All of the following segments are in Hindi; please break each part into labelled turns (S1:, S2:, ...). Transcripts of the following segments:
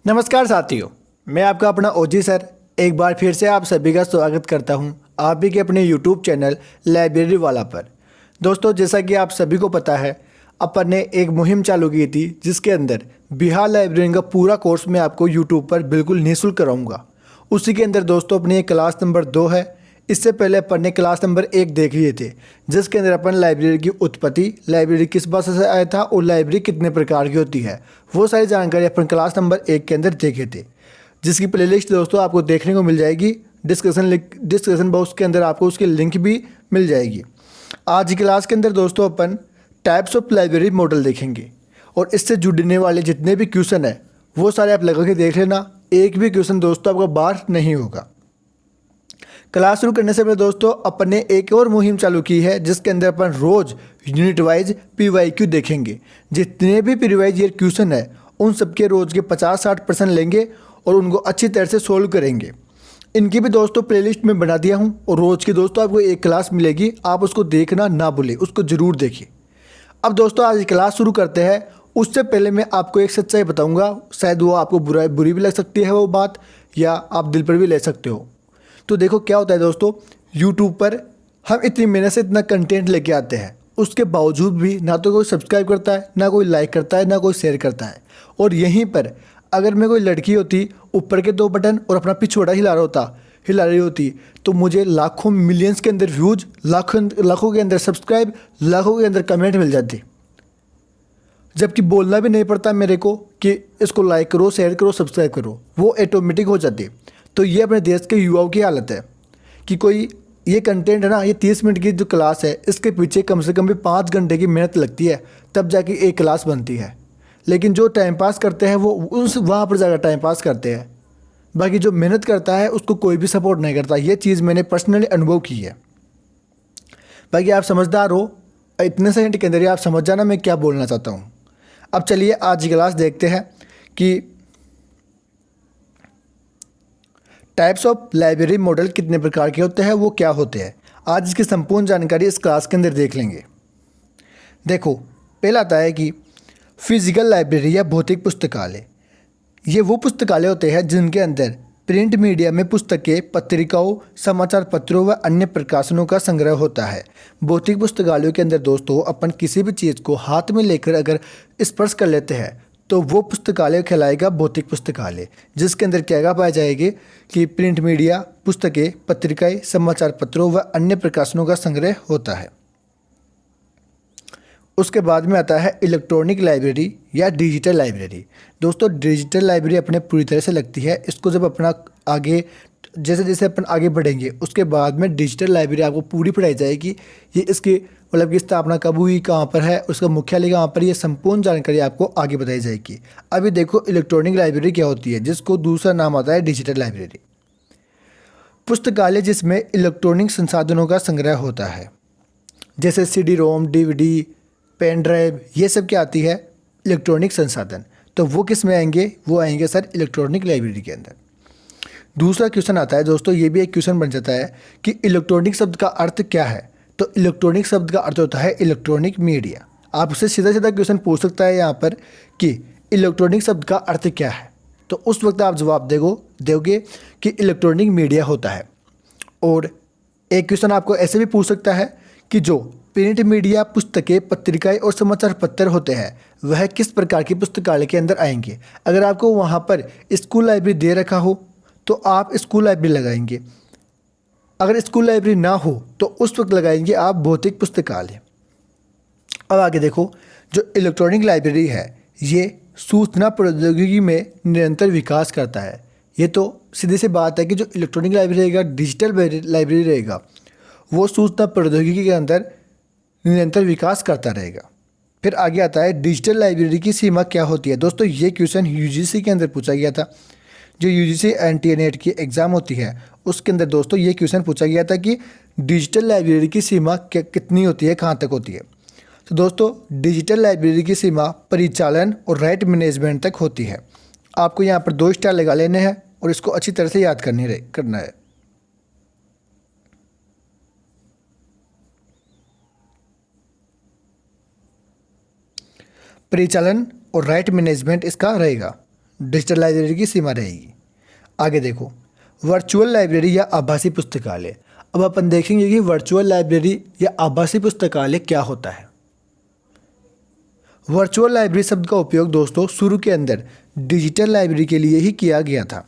S1: नमस्कार साथियों, मैं आपका अपना ओजी सर एक बार फिर से आप सभी का स्वागत करता हूं आप भी के अपने यूट्यूब चैनल लाइब्रेरी वाला पर। दोस्तों, जैसा कि आप सभी को पता है, अपन ने एक मुहिम चालू की थी जिसके अंदर बिहार लाइब्रेरी का पूरा कोर्स मैं आपको यूट्यूब पर बिल्कुल निःशुल्क कराऊंगा। उसी के अंदर दोस्तों अपनी क्लास नंबर 2 है। इससे पहले अपन ने क्लास नंबर 1 देख लिए थे, जिसके अंदर अपन लाइब्रेरी की उत्पत्ति, लाइब्रेरी किस भाषा से आया था और लाइब्रेरी कितने प्रकार की होती है, वो सारी जानकारी अपन क्लास नंबर 1 के अंदर देखे थे, जिसकी प्लेलिस्ट दोस्तों आपको देखने को मिल जाएगी। डिस्क्रिप्शन बॉक्स के अंदर आपको उसकी लिंक भी मिल जाएगी। आज की क्लास के अंदर दोस्तों अपन टाइप्स ऑफ लाइब्रेरी मॉडल देखेंगे और इससे जुड़ने वाले जितने भी क्वेश्चन है वो सारे आप लगा के देख लेना। एक भी क्वेश्चन दोस्तों आपका बाहर नहीं होगा। क्लास शुरू करने से पहले दोस्तों अपन ने एक और मुहिम चालू की है जिसके अंदर अपन रोज यूनिट वाइज PYQ देखेंगे। जितने भी PYQ ईयर क्वेश्चन है उन सबके रोज के 50-60% लेंगे और उनको अच्छी तरह से सोल्व करेंगे। इनकी भी दोस्तों प्लेलिस्ट में बना दिया हूँ और रोज़ की दोस्तों आपको एक क्लास मिलेगी, आप उसको देखना ना भूलें, उसको ज़रूर देखिए। अब दोस्तों आज क्लास शुरू करते हैं। उससे पहले मैं आपको एक सच्चाई बताऊंगा, शायद वो आपको बुरी भी लग सकती है वो बात, या आप दिल पर भी ले सकते हो। तो देखो क्या होता है दोस्तों, यूट्यूब पर हम इतनी मेहनत से इतना कंटेंट लेके आते हैं, उसके बावजूद भी ना तो कोई सब्सक्राइब करता है, ना कोई लाइक करता है, ना कोई शेयर करता है। और यहीं पर अगर मैं कोई लड़की होती, ऊपर के 2 बटन और अपना पिछवाड़ा हिला रही होती, तो मुझे लाखों मिलियंस के अंदर व्यूज, लाखों के अंदर सब्सक्राइब, लाखों के अंदर कमेंट मिल जाते, जबकि बोलना भी नहीं पड़ता मेरे को कि इसको लाइक करो, शेयर करो, सब्सक्राइब करो, वो ऑटोमेटिक हो जाती। तो ये अपने देश के युवाओं की हालत है कि कोई ये कंटेंट है ना, ये 30 मिनट की जो क्लास है इसके पीछे कम से कम भी 5 घंटे की मेहनत लगती है, तब जाके एक क्लास बनती है। लेकिन जो टाइम पास करते हैं वो वहाँ पर जाकर टाइम पास करते हैं, बाकी जो मेहनत करता है उसको कोई भी सपोर्ट नहीं करता। ये चीज़ मैंने पर्सनली अनुभव की है। बाकी आप समझदार हो, इतने सेकंड के अंदर ही आप समझ जाना मैं क्या बोलना चाहता हूँ। अब चलिए आज की क्लास देखते हैं कि टाइप्स ऑफ लाइब्रेरी मॉडल कितने प्रकार के होते हैं, वो क्या होते हैं। आज इसकी संपूर्ण जानकारी इस क्लास के अंदर देख लेंगे। देखो, पहला आता है कि फिजिकल लाइब्रेरी या भौतिक पुस्तकालय। ये वो पुस्तकालय होते हैं जिनके अंदर प्रिंट मीडिया में पुस्तकें, पत्रिकाओं, समाचार पत्रों व अन्य प्रकाशनों का संग्रह होता है। भौतिक पुस्तकालयों के अंदर दोस्तों अपन किसी भी चीज़ को हाथ में लेकर अगर स्पर्श कर लेते हैं तो वो पुस्तकालय कहलाएगा भौतिक पुस्तकालय, जिसके अंदर क्या पाया जाएगी कि प्रिंट मीडिया, पुस्तकें, पत्रिकाएं, समाचार पत्रों व अन्य प्रकाशनों का संग्रह होता है। उसके बाद में आता है इलेक्ट्रॉनिक लाइब्रेरी या डिजिटल लाइब्रेरी। दोस्तों डिजिटल लाइब्रेरी अपने पूरी तरह से लगती है, इसको जब अपना आगे जैसे जैसे अपन आगे बढ़ेंगे उसके बाद में डिजिटल लाइब्रेरी आपको पूरी पढ़ाई जाएगी। ये इसकी मतलब की स्थापना कब हुई, कहाँ पर है, उसका मुख्यालय कहाँ पर, ये संपूर्ण जानकारी आपको आगे बताई जाएगी। अभी देखो इलेक्ट्रॉनिक लाइब्रेरी क्या होती है, जिसको दूसरा नाम आता है डिजिटल लाइब्रेरी। पुस्तकालय जिसमें इलेक्ट्रॉनिक संसाधनों का संग्रह होता है, जैसे CD-ROM, DVD, पेन ड्राइव, ये सब क्या आती है, इलेक्ट्रॉनिक संसाधन। तो वो किस में आएंगे, वो आएंगे सर इलेक्ट्रॉनिक लाइब्रेरी के अंदर। दूसरा क्वेश्चन आता है दोस्तों, ये भी एक क्वेश्चन बन जाता है कि इलेक्ट्रॉनिक शब्द का अर्थ क्या है। तो इलेक्ट्रॉनिक शब्द का अर्थ होता है इलेक्ट्रॉनिक मीडिया। आपसे सीधा सीधा क्वेश्चन पूछ सकता है यहाँ पर कि इलेक्ट्रॉनिक शब्द का अर्थ क्या है, तो उस वक्त आप जवाब दोगे कि इलेक्ट्रॉनिक मीडिया होता है। और एक क्वेश्चन आपको ऐसे भी पूछ सकता है कि जो प्रिंट मीडिया, पुस्तकें, पत्रिकाएं और समाचार पत्र होते हैं वह किस प्रकार की पुस्तकालय के अंदर आएंगे। अगर आपको वहाँ पर स्कूल लाइब्रेरी दे रखा हो तो आप स्कूल लाइब्रेरी लगाएंगे, अगर स्कूल लाइब्रेरी ना हो तो उस वक्त लगाएंगे आप भौतिक पुस्तकालय। अब आगे देखो, जो इलेक्ट्रॉनिक लाइब्रेरी है ये सूचना प्रौद्योगिकी में निरंतर विकास करता है। ये तो सीधी सी बात है कि जो इलेक्ट्रॉनिक लाइब्रेरी रहेगा, डिजिटल लाइब्रेरी रहेगा, वो सूचना प्रौद्योगिकी के अंदर निरंतर विकास करता रहेगा। फिर आगे आता है डिजिटल लाइब्रेरी की सीमा क्या होती है। दोस्तों ये क्वेश्चन UGC के अंदर पूछा गया था। जो UGC NTA-NET की एग्ज़ाम होती है उसके अंदर दोस्तों ये क्वेश्चन पूछा गया था कि डिजिटल लाइब्रेरी की सीमा कितनी होती है, कहाँ तक होती है। तो दोस्तों डिजिटल लाइब्रेरी की सीमा परिचालन और राइट मैनेजमेंट तक होती है। आपको यहाँ पर 2 स्टार लगा लेने हैं और इसको अच्छी तरह से याद करना है। परिचालन और राइट मैनेजमेंट इसका रहेगा। डिजिटल लाइब्रेरी की सीमा रहेगी। आगे देखो, वर्चुअल लाइब्रेरी या आभासी पुस्तकालय। अब अपन देखेंगे कि वर्चुअल लाइब्रेरी या आभासी पुस्तकालय क्या होता है। वर्चुअल लाइब्रेरी शब्द का उपयोग दोस्तों शुरू के अंदर डिजिटल लाइब्रेरी के लिए ही किया गया था।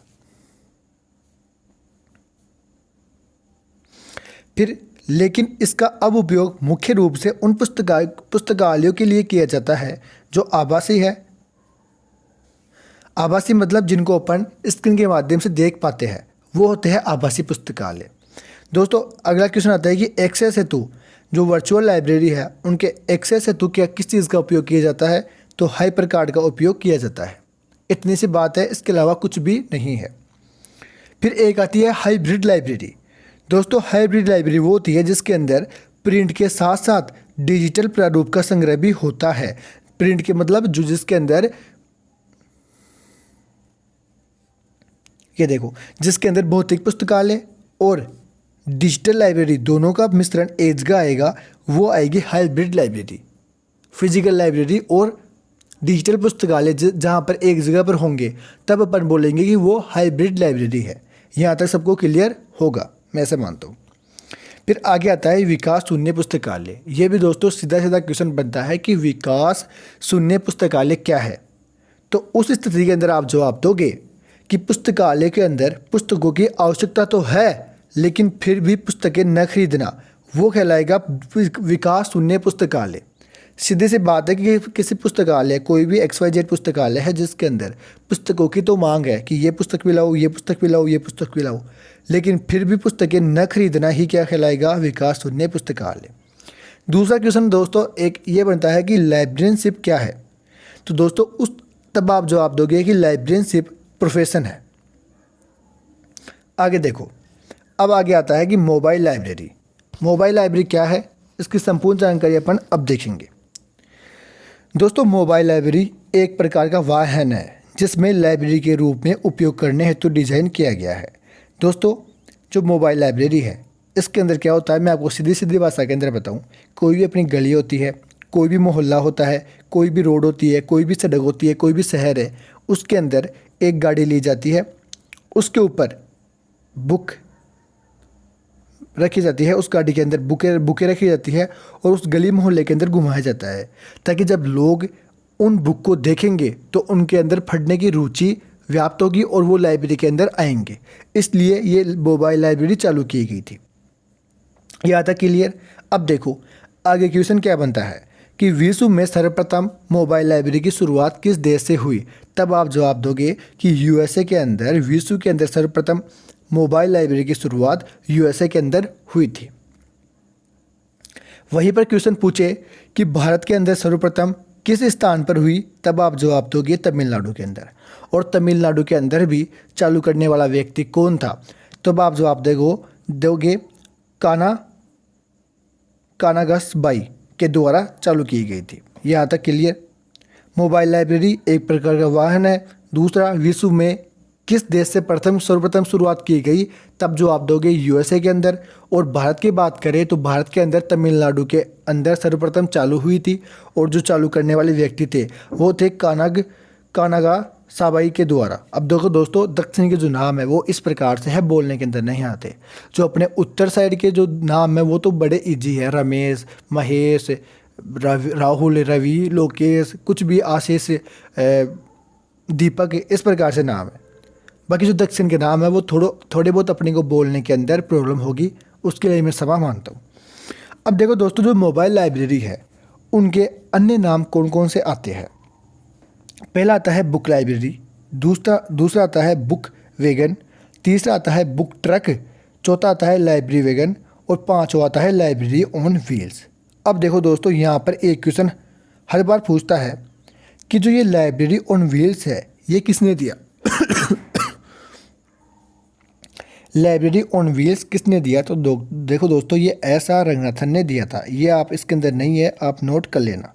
S1: फिर लेकिन इसका अब उपयोग मुख्य रूप से उन पुस्तकालयों के लिए किया जाता है जो आभासी है। आभासी मतलब जिनको अपन स्क्रीन के माध्यम से देख पाते हैं, वो होते हैं आभासी पुस्तकालय। दोस्तों अगला क्वेश्चन आता है कि एक्सेस हेतु जो वर्चुअल लाइब्रेरी है उनके एक्सेस हेतु क्या किस चीज़ का उपयोग किया जाता है, तो हाइपर कार्ड का उपयोग किया जाता है। इतनी सी बात है, इसके अलावा कुछ भी नहीं है। फिर एक आती है हाइब्रिड लाइब्रेरी। दोस्तों हाइब्रिड लाइब्रेरी वो होती है जिसके अंदर प्रिंट के साथ साथ डिजिटल प्रारूप का संग्रह भी होता है। प्रिंट के मतलब जो जिसके अंदर ये देखो, जिसके अंदर भौतिक पुस्तकालय और डिजिटल लाइब्रेरी दोनों का मिश्रण एक जगह आएगा, वो आएगी हाइब्रिड लाइब्रेरी। फिजिकल लाइब्रेरी और डिजिटल पुस्तकालय जहाँ पर एक जगह पर होंगे तब अपन बोलेंगे कि वो हाइब्रिड लाइब्रेरी है। यहाँ तक सबको क्लियर होगा, मैं ऐसा मानता हूँ। फिर आगे आता है विकास शून्य पुस्तकालय। ये भी दोस्तों सीधा सीधा क्वेश्चन बनता है कि विकास शून्य पुस्तकालय क्या है। तो उस स्थिति के अंदर आप जवाब दोगे कि पुस्तकालय के अंदर पुस्तकों की आवश्यकता तो है लेकिन फिर भी पुस्तकें न खरीदना, वो कहलाएगा विकास शून्य पुस्तकालय। सीधी सी बात है कि किसी पुस्तकालय, कोई भी XYZ पुस्तकालय है जिसके अंदर पुस्तकों की तो मांग है कि ये पुस्तक भी लाओ, ये पुस्तक भी लाओ, ये पुस्तक भी लाओ, लेकिन फिर भी पुस्तकें न खरीदना ही क्या कहलाएगा, विकास शून्य पुस्तकालय। दूसरा क्वेश्चन दोस्तों एक ये बनता है कि लाइब्रेरियनशिप क्या है। तो दोस्तों उस तब आप जवाब दोगे कि लाइब्रेरियनशिप प्रोफेशन है। आगे देखो, अब आगे आता है कि मोबाइल लाइब्रेरी। मोबाइल लाइब्रेरी क्या है, इसकी संपूर्ण जानकारी अपन अब देखेंगे। दोस्तों मोबाइल लाइब्रेरी एक प्रकार का वाहन है जिसमें लाइब्रेरी के रूप में उपयोग करने हेतु डिज़ाइन किया गया है। दोस्तों जो मोबाइल लाइब्रेरी है इसके अंदर क्या होता है, मैं आपको सीधी सीधी भाषा के अंदर बताऊं। कोई भी अपनी गली होती है, कोई भी मोहल्ला होता है, कोई भी रोड होती है, कोई भी सड़क होती है, कोई भी शहर है, उसके अंदर एक गाड़ी ली जाती है, उसके ऊपर बुक रखी जाती है, उस गाड़ी के अंदर बुकें रखी जाती है और उस गली मोहल्ले के अंदर घुमाया जाता है ताकि जब लोग उन बुक को देखेंगे तो उनके अंदर पढ़ने की रुचि व्याप्त होगी और वो लाइब्रेरी के अंदर आएंगे। इसलिए ये मोबाइल लाइब्रेरी चालू की गई थी। यहाँ तक क्लियर। अब देखो आगे क्वेश्चन क्या बनता है कि विश्व में सर्वप्रथम मोबाइल लाइब्रेरी की शुरुआत किस देश से हुई। तब आप जवाब दोगे कि USA के अंदर, विश्व के अंदर सर्वप्रथम मोबाइल लाइब्रेरी की शुरुआत USA के अंदर हुई थी। वहीं पर क्वेश्चन पूछे कि भारत के अंदर सर्वप्रथम किस स्थान पर हुई, तब आप जवाब दोगे तमिलनाडु के अंदर। और तमिलनाडु के अंदर भी चालू करने वाला व्यक्ति कौन था, तब आप जवाब दोगे कानागसबाई के द्वारा चालू की गई थी। यहाँ तक क्लियर। मोबाइल लाइब्रेरी एक प्रकार का वाहन है। दूसरा, विश्व में किस देश से सर्वप्रथम शुरुआत की गई, तब जो आप दोगे USA के अंदर। और भारत की बात करें तो भारत के अंदर तमिलनाडु के अंदर सर्वप्रथम चालू हुई थी और जो चालू करने वाले व्यक्ति थे वो थे कानागासाबाई के द्वारा। अब देखो दोस्तों, दक्षिण के जो नाम है वो इस प्रकार से है, बोलने के अंदर नहीं आते। जो अपने उत्तर साइड के जो नाम है वो तो बड़े ईजी है, रमेश, महेश, राहुल, रवि, लोकेश, कुछ भी, आशीष, दीपक, इस प्रकार से नाम है। बाकी जो दक्षिण के नाम है वो थोड़े बहुत अपने को बोलने के अंदर प्रॉब्लम होगी, उसके लिए मैं क्षमा मांगता हूँ। अब देखो दोस्तों, जो मोबाइल लाइब्रेरी है उनके अन्य नाम कौन कौन से आते हैं। पहला आता है बुक लाइब्रेरी, दूसरा आता है बुक वैगन, तीसरा आता है बुक ट्रक, चौथा आता है लाइब्रेरी वैगन और पांचवा आता है लाइब्रेरी ऑन व्हील्स। अब देखो दोस्तों, यहाँ पर एक क्वेश्चन हर बार पूछता है कि जो ये लाइब्रेरी ऑन व्हील्स है ये किसने दिया। लाइब्रेरी ऑन व्हील्स किसने दिया, तो देखो दोस्तों, ये SR रंगनाथन ने दिया था। ये आप इसके अंदर नहीं है, आप नोट कर लेना।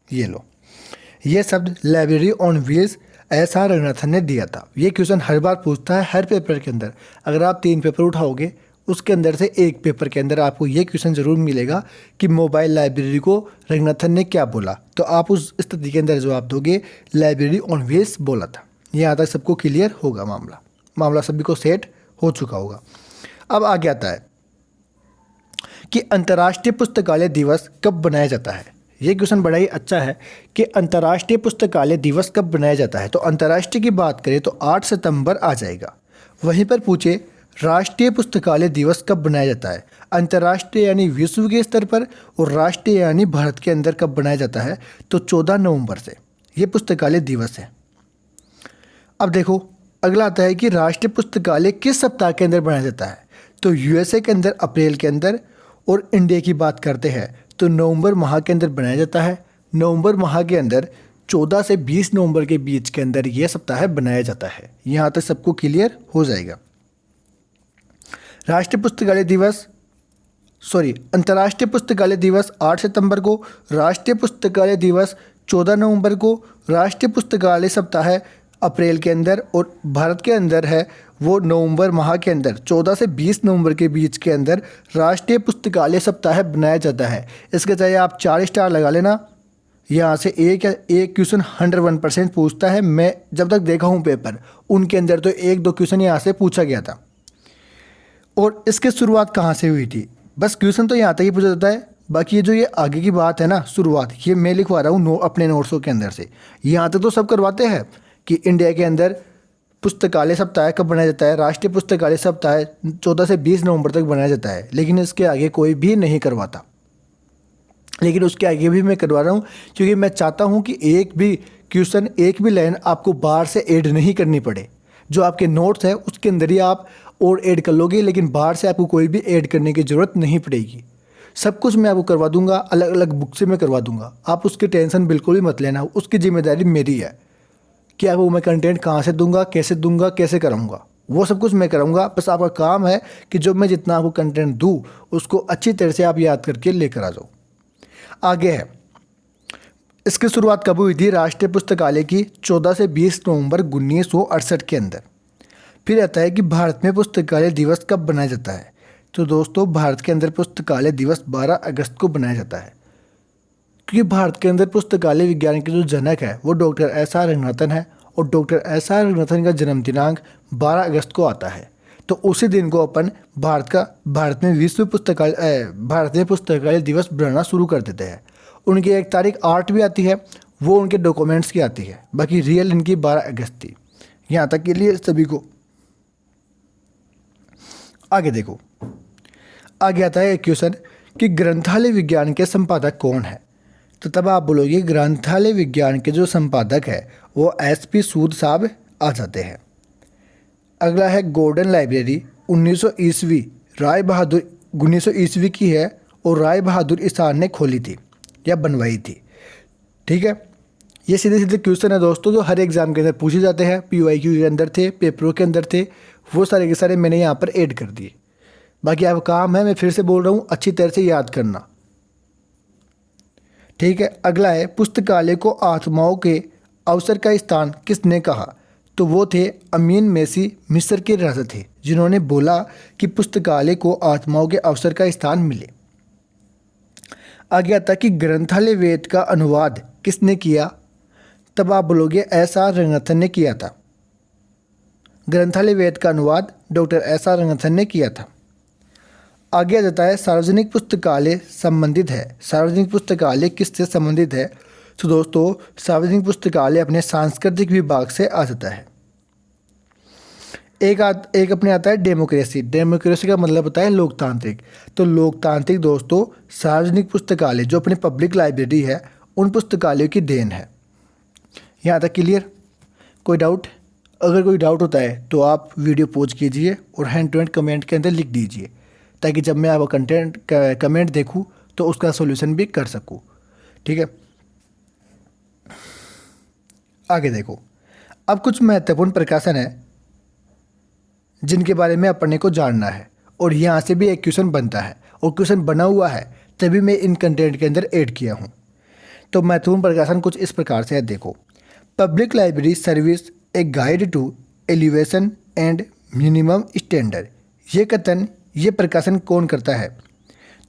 S1: ये लो, ये शब्द library on wheels S R Ranganathan ने दिया था। ये क्वेश्चन हर बार पूछता है हर पेपर के अंदर। अगर आप 3 पेपर उठाओगे उसके अंदर से एक पेपर के अंदर आपको ये क्वेश्चन ज़रूर मिलेगा कि मोबाइल लाइब्रेरी को रंगनाथन ने क्या बोला, तो आप उस स्थिति के अंदर जवाब दोगे लाइब्रेरी ऑन व्हील्स बोला था। यहाँ तक सबको क्लियर होगा, मामला सभी को सेट हो चुका होगा। अब आगे आता है कि अंतर्राष्ट्रीय पुस्तकालय दिवस कब बनाया जाता है। ये क्वेश्चन बड़ा ही अच्छा है कि अंतर्राष्ट्रीय पुस्तकालय दिवस कब बनाया जाता है। तो अंतर्राष्ट्रीय की बात करें तो 8 सितंबर आ जाएगा। वहीं पर पूछे राष्ट्रीय पुस्तकालय दिवस कब बनाया जाता है। अंतर्राष्ट्रीय यानी विश्व के स्तर पर और राष्ट्रीय यानी भारत के अंदर कब बनाया जाता है, तो 14 नवंबर से ये पुस्तकालय दिवस है। अब देखो अगला आता है कि राष्ट्रीय पुस्तकालय किस सप्ताह के अंदर बनाया जाता है। तो यूएसए के अंदर अप्रैल के अंदर, और इंडिया की बात करते हैं तो नवंबर माह के अंदर बनाया जाता है। नवंबर माह के अंदर 14 से 20 नवंबर के बीच के अंदर यह सप्ताह बनाया जाता है। यहाँ तक सबको क्लियर हो जाएगा। अंतर्राष्ट्रीय पुस्तकालय दिवस 8 सितंबर को, राष्ट्रीय पुस्तकालय दिवस 14 नवंबर को, राष्ट्रीय पुस्तकालय सप्ताह है अप्रैल के अंदर, और भारत के अंदर है वो नवंबर माह के अंदर 14 से 20 नवंबर के बीच के अंदर राष्ट्रीय पुस्तकालय सप्ताह बनाया जाता है। इसके चाहे आप 4 स्टार लगा लेना। यहाँ से एक क्वेश्चन 101% पूछता है। मैं जब तक देखा हूँ पेपर उनके अंदर तो 1-2 क्वेश्चन यहाँ से पूछा गया था। और इसकी शुरुआत कहाँ से हुई थी, बस क्वेश्चन तो यहाँ तक ही पूछा जाता है। बाकी ये जो ये आगे की बात है ना, शुरुआत ये मैं लिखवा रहा हूँ अपने नोट्सों के अंदर से। यहाँ तक तो सब करवाते हैं कि इंडिया के अंदर पुस्तकालय सप्ताह कब बनाया जाता है। राष्ट्रीय पुस्तकालय सप्ताह 14 से 20 नवंबर तक बनाया जाता है, लेकिन इसके आगे कोई भी नहीं करवाता। लेकिन उसके आगे भी मैं करवा रहा हूँ क्योंकि मैं चाहता हूँ कि एक भी क्वेश्चन, एक भी लाइन आपको बाहर से ऐड नहीं करनी पड़े। जो आपके नोट्स है उसके अंदर ही आप और ऐड कर लोगे, लेकिन बाहर से आपको कोई भी ऐड करने की ज़रूरत नहीं पड़ेगी। सब कुछ मैं आपको करवा दूंगा, अलग अलग बुक से मैं करवा दूंगा। आप उसकी टेंशन बिल्कुल भी मत लेना, उसकी जिम्मेदारी मेरी है कि आपको मैं कंटेंट कहाँ से दूंगा, कैसे कराऊंगा, वो सब कुछ मैं कराऊंगा। बस आपका काम है कि जो मैं जितना आपको कंटेंट दूँ उसको अच्छी तरह से आप याद करके लेकर आ जाओ। आगे है, इसकी शुरुआत कब हुई थी राष्ट्रीय पुस्तकालय की, 14 से 20 नवंबर 1968 के अंदर। फिर आता है कि भारत में पुस्तकालय दिवस कब बनाया जाता है। तो दोस्तों भारत के अंदर पुस्तकालय दिवस 12 अगस्त को बनाया जाता है, क्योंकि भारत के अंदर पुस्तकालय विज्ञान के जो जनक है वो डॉक्टर एस आर रंगनाथन है, और डॉक्टर एस आर रंगनाथन का जन्म दिनांक 12 अगस्त को आता है। तो उसी दिन को अपन भारत में पुस्तकालय दिवस बनाना शुरू कर देते हैं। उनकी एक तारीख 8 भी आती है, वो उनके डॉक्यूमेंट्स की आती है, बाकी रियल इनकी 12 अगस्त थी। यहाँ तक के लिए सभी को। आगे देखो, आगे आता है एक क्वेश्चन कि ग्रंथालय विज्ञान के संपादक कौन है। तो तब आप बोलोगे ग्रंथालय विज्ञान के जो संपादक है वो SP सूद साहब आ जाते हैं। अगला है गोल्डन लाइब्रेरी 1900 ईस्वी राय बहादुर 1900 ईस्वी की है, और राय बहादुर ईसान ने खोली थी या बनवाई थी। ठीक है, ये सीधे सीधे क्वेश्चन है दोस्तों जो हर एग्जाम के अंदर पूछे जाते हैं। PYQ के अंदर थे, पेपरों के अंदर थे, वो सारे के सारे मैंने यहाँ पर ऐड कर दिए। बाकी आपका काम है, मैं फिर से बोल रहा हूँ, अच्छी तरह से याद करना। ठीक है, अगला है पुस्तकालय को आत्माओं के अवसर का स्थान किसने कहा। तो वो थे अमीन मेसी मिस्र के राजा थे, जिन्होंने बोला कि पुस्तकालय को आत्माओं के अवसर का स्थान मिले। आगे आता कि ग्रंथालय वेद का अनुवाद किसने किया। तब आप बोलोगे SR रंगनाथन ने किया था। ग्रंथालय वेद का अनुवाद डॉक्टर SR रंगनाथन ने किया था। आगे आ जाता है सार्वजनिक पुस्तकालय संबंधित है। सार्वजनिक पुस्तकालय किससे संबंधित है। तो दोस्तों सार्वजनिक पुस्तकालय अपने सांस्कृतिक विभाग से आ जाता है। एक अपने आता है डेमोक्रेसी। डेमोक्रेसी का मतलब होता है लोकतांत्रिक। तो लोकतांत्रिक दोस्तों सार्वजनिक पुस्तकालय जो अपनी पब्लिक लाइब्रेरी है उन पुस्तकालयों की देन है। यहाँ तक क्लियर। कोई डाउट? अगर कोई डाउट होता है तो आप वीडियो पॉज कीजिए और हैंड टू हैंड कमेंट के अंदर लिख दीजिए, ताकि जब मैं आपका कमेंट देखूँ तो उसका सॉल्यूशन भी कर सकूँ। ठीक है, आगे देखो, अब कुछ महत्वपूर्ण प्रकाशन है जिनके बारे में अपने को जानना है, और यहाँ से भी एक क्वेश्चन बनता है, और क्वेश्चन बना हुआ है तभी मैं इन कंटेंट के अंदर ऐड किया हूँ। तो महत्वपूर्ण प्रकाशन कुछ इस प्रकार से है। देखो, public library service a guide to elevation and minimum standard. ये कथन, ये प्रकाशन कौन करता है?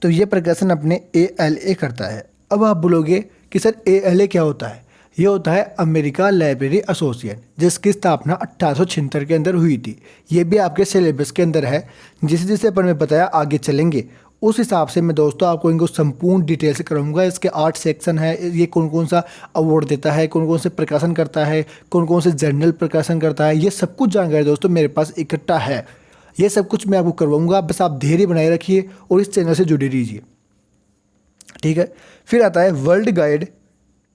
S1: तो ये प्रकाशन अपने ALA करता है। अब आप बोलोगे कि सर ALA क्या होता है? ये होता है अमेरिका लाइब्रेरी एसोसिएशन, जिसकी स्थापना 1876 के अंदर हुई थी। ये भी आपके सिलेबस के अंदर है। जिसे जिसे अपन में बताया आगे चलेंगे उस हिसाब से मैं दोस्तों आपको इनको संपूर्ण डिटेल से कराऊंगा। इसके 8 सेक्शन है, ये कौन कौन सा अवार्ड देता है, कौन कौन से प्रकाशन करता है, कौन कौन से जर्नल प्रकाशन करता है, ये सब कुछ जानकारी दोस्तों मेरे पास इकट्ठा है। ये सब कुछ मैं आपको करवाऊंगा, बस आप धैर्य बनाए रखिए और इस चैनल से जुड़े रहिए, ठीक है। फिर आता है world guide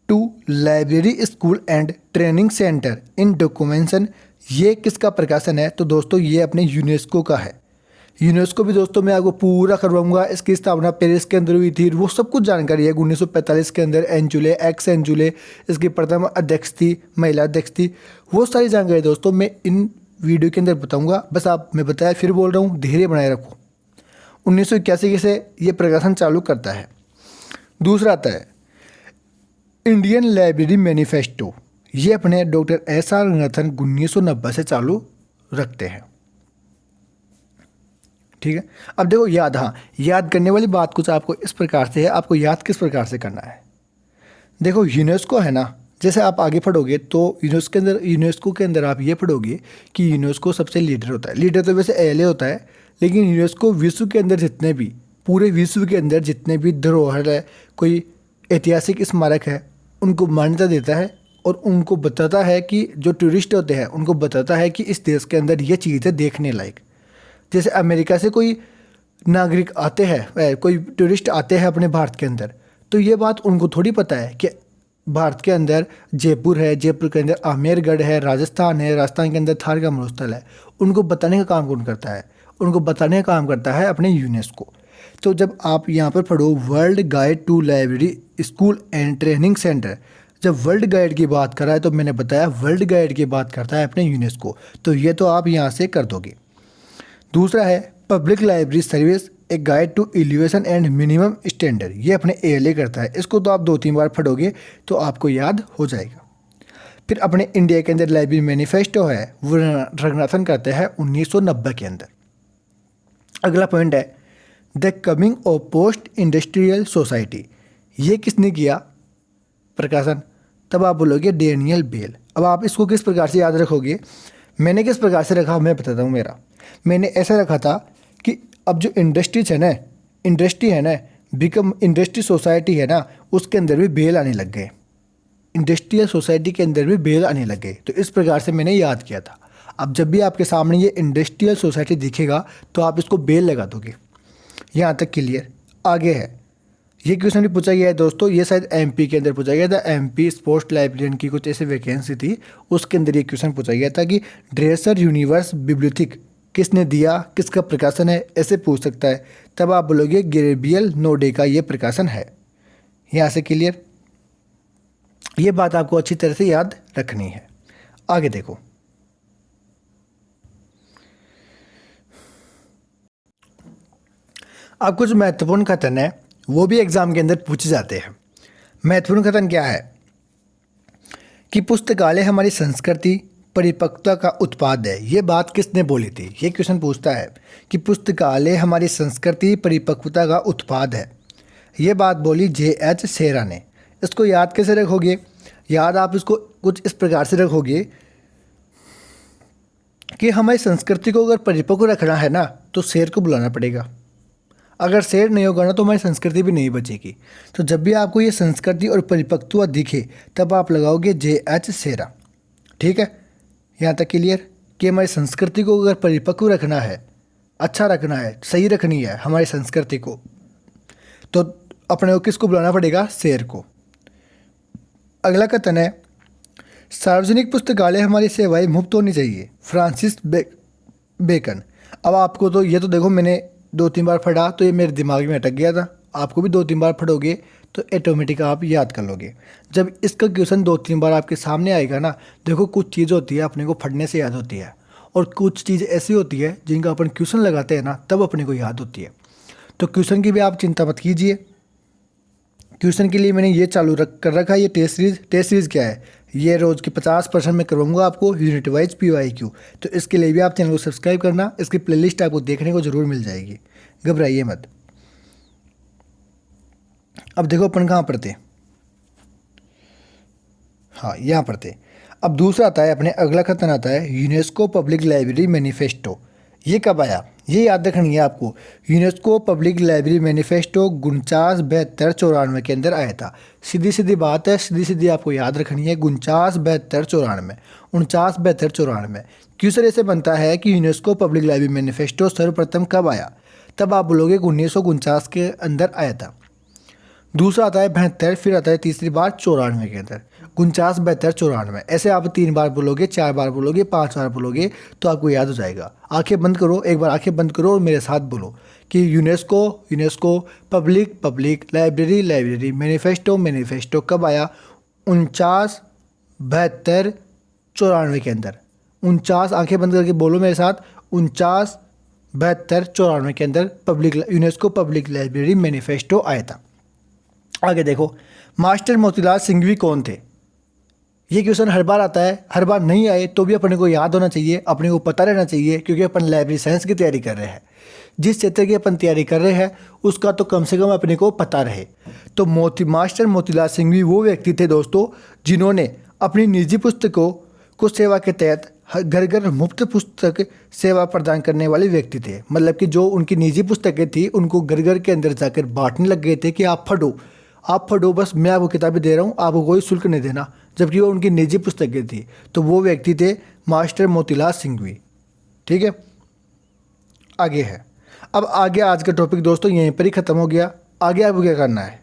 S1: to library school and training centre in documentation. ये किसका प्रकाशन है? तो दोस्तों ये अपने यूनेस्को का है। यूनेस्को भी दोस्तों मैं आपको पूरा करवाऊंगा। इसकी स्थापना पेरिस के अंदर हुई थी, वो सब कुछ जानकारी है। 1945 के अंदर एंजुले इसकी प्रथम अध्यक्ष थी, महिला अध्यक्ष थी। वो सारी जानकारी दोस्तों मैं इन वीडियो के अंदर बताऊंगा। बस आप, मैं बताया फिर बोल रहा हूँ, धैर्य बनाए रखो। 1981 से ये प्रकाशन चालू करता है। दूसरा आता है इंडियन लाइब्रेरी मैनिफेस्टो। ये अपने डॉक्टर SR रंगनाथन 1990 से चालू रखते हैं, ठीक है। अब देखो याद करने वाली बात कुछ आपको इस प्रकार से है। आपको याद किस प्रकार से करना है? देखो यूनेस्को है ना, जैसे आप आगे पढ़ोगे तो यूनेस्को के अंदर आप ये पढ़ोगे कि यूनेस्को सबसे लीडर होता है। लीडर तो वैसे ALA होता है, लेकिन यूनेस्को विश्व के अंदर जितने भी, पूरे विश्व के अंदर जितने भी धरोहर है, कोई ऐतिहासिक स्मारक है, उनको मान्यता देता है और उनको बताता है कि जो टूरिस्ट होते हैं उनको बताता है कि इस देश के अंदर ये चीज़ है देखने लायक। जैसे अमेरिका से कोई नागरिक आते हैं, कोई टूरिस्ट आते हैं अपने भारत के अंदर, तो ये बात उनको थोड़ी पता है कि भारत के अंदर जयपुर है, जयपुर के अंदर आमेरगढ़ है, राजस्थान है, राजस्थान के अंदर थार का मरुस्थल है। उनको बताने का काम कौन करता है? उनको बताने का काम करता है अपने यूनेस्को। तो जब आप यहाँ पर पढ़ो world guide to library school and training centre, जब वर्ल्ड गाइड की बात कर रहा है तो मैंने बताया वर्ल्ड गाइड की बात करता है अपने यूनेस्को, तो ये तो आप यहाँ से कर दोगे। दूसरा है public library service a guide to elevation and minimum standard. ये अपने ALA करता है। इसको तो आप 2-3 बार पढ़ोगे तो आपको याद हो जाएगा। फिर अपने इंडिया के अंदर लाइब्रेरी मैनिफेस्टो है, वो रंगनाथन करते हैं 1990 के अंदर। अगला पॉइंट है the coming of post industrial society. ये किसने किया प्रकाशन? तब आप बोलोगे डेनियल बेल। अब आप इसको किस प्रकार से याद रखोगे? मैंने किस प्रकार से रखा मैं बताता हूँ। मैंने ऐसा रखा था कि अब जो इंडस्ट्री है ना बिकम इंडस्ट्री सोसाइटी है ना, उसके अंदर भी बेल आने लग गए। इंडस्ट्रियल सोसाइटी के अंदर भी बेल आने लग गए, तो इस प्रकार से मैंने याद किया था। अब जब भी आपके सामने ये इंडस्ट्रियल सोसाइटी दिखेगा तो आप इसको बेल लगा दोगे। यहाँ तक क्लियर? आगे है, ये क्वेश्चन भी पूछा गया है दोस्तों, ये शायद MP के अंदर पूछा गया था। MP स्पोर्ट्स लाइब्रेरियन की कुछ ऐसी वैकेंसी थी, उसके अंदर ये क्वेश्चन पूछा गया था कि ड्रेसर यूनिवर्स बिब्लियोथेक किसने दिया, किसका प्रकाशन है, ऐसे पूछ सकता है। तब आप बोलोगे गैब्रियल नोडे का ये प्रकाशन है। यहाँ से क्लियर? ये बात आपको अच्छी तरह से याद रखनी है। आगे देखो, अब कुछ महत्वपूर्ण कथन है वो भी एग्जाम के अंदर पूछे जाते हैं। महत्वपूर्ण कथन क्या है कि पुस्तकालय हमारी संस्कृति परिपक्वता का उत्पाद है। ये बात किसने बोली थी? ये क्वेश्चन पूछता है कि पुस्तकालय हमारी संस्कृति परिपक्वता का उत्पाद है। ये बात बोली JH सेरा ने। इसको याद कैसे रखोगे? याद आप इसको कुछ इस प्रकार से रखोगे कि हमारी संस्कृति को अगर परिपक्व रखना है ना तो शेर को बुलाना पड़ेगा। अगर शेर नहीं होगा ना तो हमारी संस्कृति भी नहीं बचेगी। तो जब भी आपको ये संस्कृति और परिपक्वता दिखे तब आप लगाओगे JH सेरा, ठीक है। यहाँ तक क्लियर कि हमारी संस्कृति को अगर परिपक्व रखना है, अच्छा रखना है, सही रखनी है हमारी संस्कृति को, तो अपने को किसको बुलाना पड़ेगा? शेर को। अगला कथन है सार्वजनिक पुस्तकालय हमारी सेवाएं मुफ्त होनी चाहिए, फ्रांसिस बेकन। अब आपको तो ये तो देखो मैंने 2-3 बार पढ़ा तो ये मेरे दिमाग में अटक गया था। आपको भी 2-3 बार पढ़ोगे तो ऑटोमेटिक आप याद कर लोगे। जब इसका क्वेश्चन 2-3 बार आपके सामने आएगा ना, देखो कुछ चीज़ होती है अपने को पढ़ने से याद होती है और कुछ चीज़ ऐसी होती है जिनका अपन क्वेश्चन लगाते हैं ना तब अपने को याद होती है। तो क्वेश्चन की भी आप चिंता मत कीजिए। क्वेश्चन के लिए मैंने ये चालू कर रखा है ये टेस्ट सीरीज़। टेस्ट सीरीज़ क्या है? ये रोज़ के 50% में करवाऊंगा आपको यूनिट वाइज PYQ। तो इसके लिए भी आप चैनल को सब्सक्राइब करना, इसकी प्लेलिस्ट आपको देखने को ज़रूर मिल जाएगी, घबराइए मत। अब देखो अपन कहाँ पढ़ते, हाँ यहाँ पढ़ते। अब दूसरा आता है अपने, अगला कथन आता है यूनेस्को पब्लिक लाइब्रेरी मैनिफेस्टो। ये कब आया, ये याद रखनी है आपको। यूनेस्को पब्लिक लाइब्रेरी मैनिफेस्टो 49-72-94 के अंदर आया था। सीधी सीधी बात है, सीधी सीधी आपको याद रखनी है। 49-72-94, 49-72-94। क्वेश्चन ऐसे बनता है कि यूनेस्को पब्लिक लाइब्रेरी मैनिफेस्टो सर्वप्रथम कब आया, तब आप बोलोगे 1949 के अंदर आया था। दूसरा आता है 72, फिर आता है तीसरी बार 94 के अंदर। 49-72-94 ऐसे आप 3 बार बोलोगे, 4 बार बोलोगे, 5 बार बोलोगे तो आपको याद हो जाएगा। आंखें बंद करो, एक बार आंखें बंद करो और मेरे साथ बोलो कि यूनेस्को पब्लिक लाइब्रेरी मैनिफेस्टो कब आया, 49-72-94 के अंदर। 49, आंखें बंद करके बोलो मेरे साथ, 49-72-94 के अंदर यूनेस्को पब्लिक लाइब्रेरी मैनिफेस्टो आया था। आगे देखो, मास्टर मोतीलाल सिंघवी कौन थे। ये क्वेश्चन हर बार आता है, हर बार नहीं आए तो भी अपने को याद होना चाहिए, अपने को पता रहना चाहिए, क्योंकि अपन लाइब्रेरी साइंस की तैयारी कर रहे हैं। जिस क्षेत्र की अपन तैयारी कर रहे हैं उसका तो कम से कम अपने को पता रहे। तो मास्टर मोतीलाल सिंघवी वो व्यक्ति थे दोस्तों जिन्होंने अपनी निजी पुस्तकों को सेवा के तहत घर घर मुफ्त पुस्तक सेवा प्रदान करने वाले व्यक्ति थे। मतलब कि जो उनकी निजी पुस्तकें थी उनको घर घर के अंदर जाकर बांटने लग गए थे कि आप पढ़ो, बस मैं आपको किताबें दे रहा हूँ, आपको कोई शुल्क नहीं देना, जबकि वो उनकी निजी पुस्तकें थी। तो वो व्यक्ति थे मास्टर मोतीलाल सिंघवी। ठीक है, आगे है। अब आगे आज का टॉपिक दोस्तों यहीं पर ही ख़त्म हो गया। आगे आपको क्या करना है,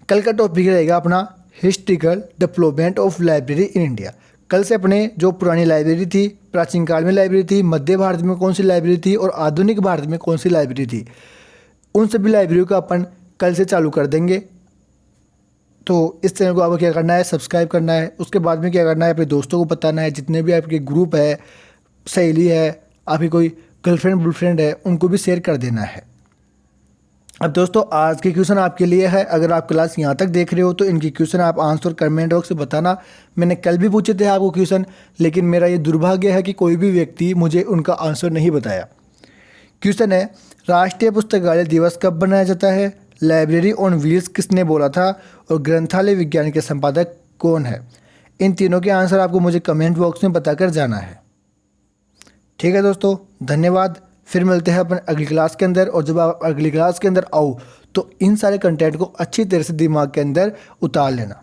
S1: कल का टॉपिक रहेगा अपना historical development of library in India. कल से अपने जो पुरानी लाइब्रेरी थी, प्राचीन काल में लाइब्रेरी थी, मध्य भारत में कौन सी लाइब्रेरी थी और आधुनिक भारत में कौन सी लाइब्रेरी थी, उन सभी लाइब्रेरियों का अपन कल से चालू कर देंगे। तो इस चैनल को आपको क्या करना है, सब्सक्राइब करना है। उसके बाद में क्या करना है, अपने दोस्तों को बताना है, जितने भी आपके ग्रुप है, सहेली है, आपकी कोई गर्लफ्रेंड है, उनको भी शेयर कर देना है। अब दोस्तों आज के क्वेश्चन आपके लिए है। अगर आप क्लास यहाँ तक देख रहे हो तो इनके क्वेश्चन आप आंसर कमेंट बॉक्स में बताना। मैंने कल भी पूछे थे आपको क्वेश्चन, लेकिन मेरा ये दुर्भाग्य है कि कोई भी व्यक्ति मुझे उनका आंसर नहीं बताया। क्वेश्चन है, राष्ट्रीय पुस्तकालय दिवस कब मनाया जाता है, लाइब्रेरी ऑन व्हील्स किसने बोला था और ग्रंथालय विज्ञान के संपादक कौन है। इन तीनों के आंसर आपको मुझे कमेंट बॉक्स में बताकर जाना है। ठीक है दोस्तों, धन्यवाद। फिर मिलते हैं अपन अगली क्लास के अंदर। और जब आप अगली क्लास के अंदर आओ तो इन सारे कंटेंट को अच्छी तरह से दिमाग के अंदर उतार लेना।